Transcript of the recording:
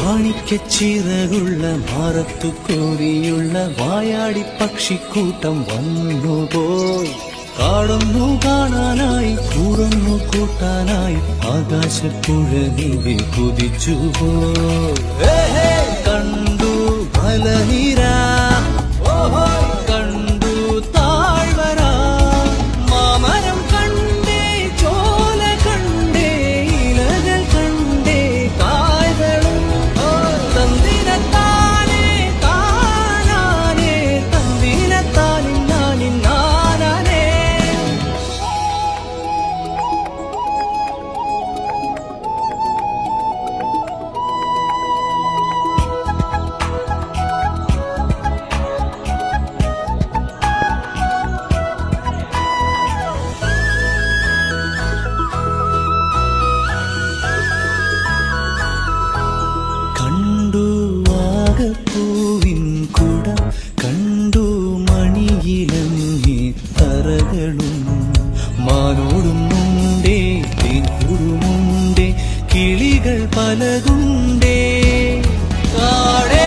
മാണിക്യച്ചിറകുള്ള മാറത്തു കോരിയുള്ള വായാടി പക്ഷിക്കൂട്ടം വന്നുപോയി. കാടൊന്നു കാണാനായി കൂടൊന്നു കൂട്ടാനായി ആകാശപ്പുഴ നീവി കുതിച്ചുപോയി. കണ്ടു മലനിര, കണ്ടു താഴ്വര, മാമരം കണ്ടേ, ചോല കണ്ടേ, ഇലകൾ കണ്ടേ, കായ്കളും തന്തിരത്താനേ താനാനേ, തന്തിരത്താനിൻ നാനിൻ നാനാനേ. കണ്ടു ആകപ്പൂവിൻ കുട, കണ്ടു മണിയിലങ്ങി തറകളും, മാനോടുമുണ്ടേ തേൻകൂടുമുണ്ടേ, കിളികൾ പലതുണ്ടേ,